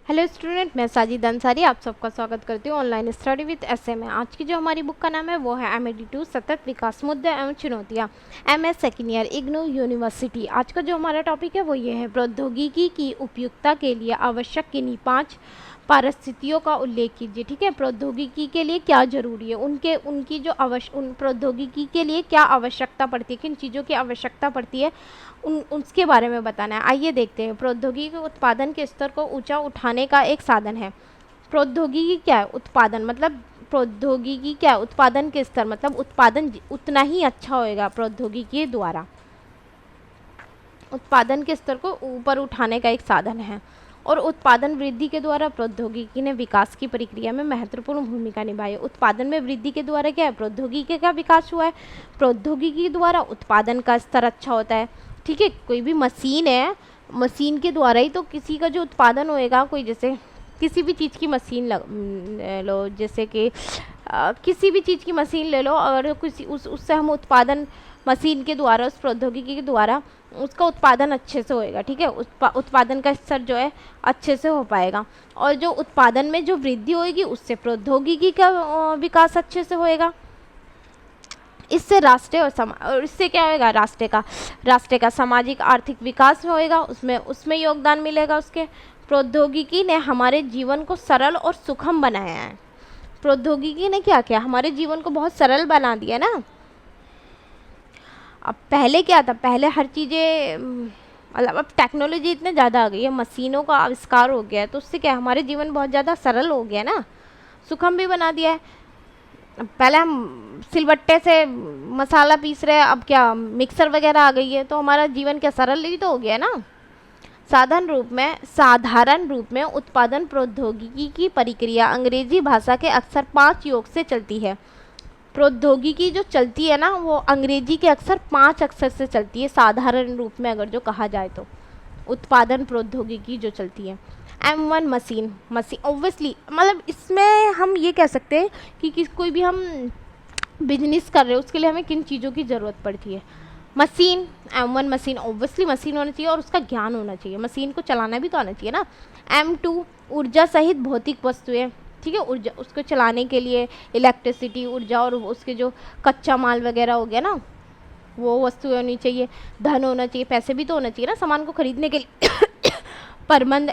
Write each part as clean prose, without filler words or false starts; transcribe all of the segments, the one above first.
Hello student, मैं साजिद अंसारी आप सबका स्वागत करती हूँ ऑनलाइन स्टडी विद एसए में। आज की जो हमारी बुक का नाम है वो है MAD2 सतत विकास मुद्दे एवं चुनौतियाँ, MS second year IGNOU university. आज का जो हमारा टॉपिक है वो ये है प्रौद्योगिकी की उपयुक्तता के लिए आवश्यक किन्हीं 5 परिस्थितियों का उल्लेख कीजिए। ठीक है, प्रौद्योगिकी के लिए क्या जरूरी है, उनकी जो उन प्रौद्योगिकी के लिए क्या आवश्यकता पड़ती है, किन चीज़ों की आवश्यकता पड़ती है, उसके बारे में बताना है। आइए देखते हैं। प्रौद्योगिकी उत्पादन के स्तर को ऊंचा उठाने का एक साधन है। प्रौद्योगिकी क्या है? उत्पादन मतलब प्रौद्योगिकी क्या है? उत्पादन के स्तर मतलब उत्पादन उतना ही अच्छा होएगा प्रौद्योगिकी द्वारा। उत्पादन के स्तर को ऊपर उठाने का एक साधन है। और उत्पादन वृद्धि के द्वारा प्रौद्योगिकी ने विकास की प्रक्रिया में महत्वपूर्ण भूमिका निभाई है। उत्पादन में वृद्धि के द्वारा क्या है? प्रौद्योगिकी का विकास हुआ है। प्रौद्योगिकी द्वारा उत्पादन का स्तर अच्छा होता है। ठीक है, कोई भी मशीन है, मशीन के द्वारा ही तो किसी का जो उत्पादन होएगा। कोई जैसे किसी भी चीज़ की मशीन ले लो, जैसे कि किसी भी चीज़ की मशीन ले लो, और किसी उससे हम उत्पादन मशीन के द्वारा, उस प्रौद्योगिकी के द्वारा उसका उत्पादन अच्छे से होएगा। ठीक है, उत्पादन का स्तर जो है अच्छे से हो पाएगा। और जो उत्पादन में जो वृद्धि होएगी उससे प्रौद्योगिकी का विकास अच्छे से होएगा। इससे राष्ट्रीय और इससे क्या होएगा? राष्ट्र का सामाजिक आर्थिक विकास होएगा, उसमें योगदान मिलेगा उसके। प्रौद्योगिकी ने हमारे जीवन को सरल और सुगम बनाया है। प्रौद्योगिकी ने क्या किया? हमारे जीवन को बहुत सरल बना दिया ना। अब पहले क्या था? पहले हर चीज़ें मतलब अब टेक्नोलॉजी इतने ज़्यादा आ गई है, मशीनों का आविष्कार हो गया है, तो उससे क्या हमारे जीवन बहुत ज़्यादा सरल हो गया ना, सुगम भी बना दिया है। पहले हम सिलबट्टे से मसाला पीस रहे हैं, अब क्या मिक्सर वगैरह आ गई है, तो हमारा जीवन क्या सरल ही तो हो गया ना। साधारण रूप में उत्पादन प्रौद्योगिकी की प्रक्रिया अंग्रेजी भाषा के अक्सर 5 योग से चलती है। प्रौद्योगिकी जो चलती है ना वो अंग्रेजी के अक्सर 5 अक्षर से चलती है, साधारण रूप में अगर जो कहा जाए तो। उत्पादन प्रौद्योगिकी जो चलती है M1 मशीन ऑब्वियसली, मतलब इसमें हम ये कह सकते हैं कि कोई भी हम बिजनेस कर रहे हैं उसके लिए हमें किन चीज़ों की ज़रूरत पड़ती है। Machine, M1 machine, obviously machine होना चाहिए और उसका ज्ञान होना चाहिए, मशीन को चलाना भी तो आना चाहिए ना। M2 ऊर्जा सहित भौतिक वस्तुएं। ठीक है, ऊर्जा, उसको चलाने के लिए इलेक्ट्रिसिटी, ऊर्जा, और उसके जो कच्चा माल वगैरह हो गया ना वो वस्तुएं होनी चाहिए। धन होना चाहिए, पैसे भी तो होना चाहिए ना सामान को खरीदने के लिए। प्रबंधन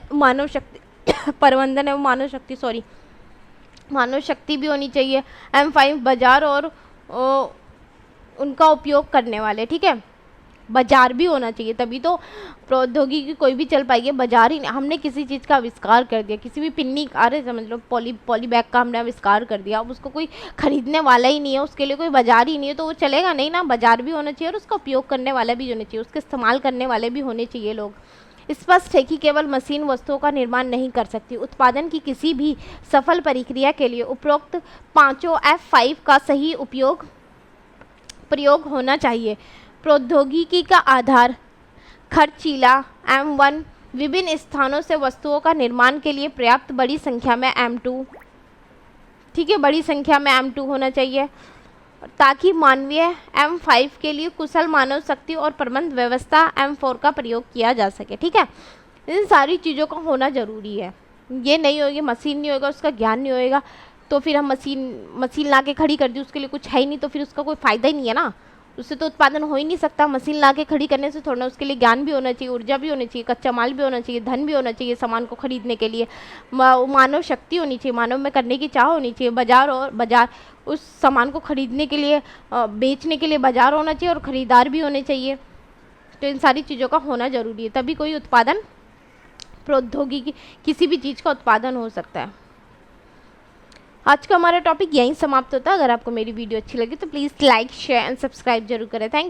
है मानव शक्ति, सॉरी, मानव शक्ति भी होनी चाहिए। M5 बाजार और उनका उपयोग करने वाले। ठीक है, बाजार भी होना चाहिए, तभी तो प्रौद्योगिकी कोई भी चल पाएगी। बाजार ही, हमने किसी चीज़ का आविष्कार कर दिया, किसी भी पिन्नी, अरे समझ लो पॉली बैग का हमने आविष्कार कर दिया, अब उसको कोई खरीदने वाला ही नहीं है, उसके लिए कोई बाजार ही नहीं है, तो वो चलेगा नहीं ना। बाजार भी होना चाहिए और उसका उपयोग करने वाला भी होना चाहिए, उसके इस्तेमाल करने वाले भी होने चाहिए लोग। स्पष्ट है कि केवल मशीन वस्तुओं का निर्माण नहीं कर सकती। उत्पादन की किसी भी सफल प्रक्रिया के लिए उपरोक्त 5 F5 का सही प्रयोग होना चाहिए। प्रौद्योगिकी का आधार खर्चीला M1, विभिन्न स्थानों से वस्तुओं का निर्माण के लिए पर्याप्त बड़ी संख्या में M2। ठीक है, बड़ी संख्या में M2 होना चाहिए ताकि मानवीय M5 के लिए कुशल मानव शक्ति और प्रबंध व्यवस्था M4 का प्रयोग किया जा सके। ठीक है, इन सारी चीज़ों का होना ज़रूरी है। ये नहीं होगी, मशीन नहीं होगा, उसका ज्ञान नहीं होएगा, तो फिर हम मशीन ला के खड़ी कर दी, उसके लिए कुछ है ही नहीं, तो फिर उसका कोई फ़ायदा ही नहीं है ना, उससे तो उत्पादन हो ही नहीं सकता। मशीन ला के खड़ी करने से थोड़ा, उसके लिए ज्ञान भी होना चाहिए, ऊर्जा भी होनी चाहिए, कच्चा माल भी होना चाहिए, धन भी होना चाहिए सामान को खरीदने के लिए, मानव शक्ति होनी चाहिए, मानव में करने की चाह होनी चाहिए, बाजार उस सामान को खरीदने के लिए, बेचने के लिए बाजार होना चाहिए और ख़रीदार भी होने चाहिए। तो इन सारी चीज़ों का होना ज़रूरी है, तभी कोई उत्पादन, प्रौद्योगिकी, किसी भी चीज़ का उत्पादन हो सकता है। आज का हमारा टॉपिक यहीं समाप्त होता है। अगर आपको मेरी वीडियो अच्छी लगी तो please like, share and subscribe जरूर करें। थैंक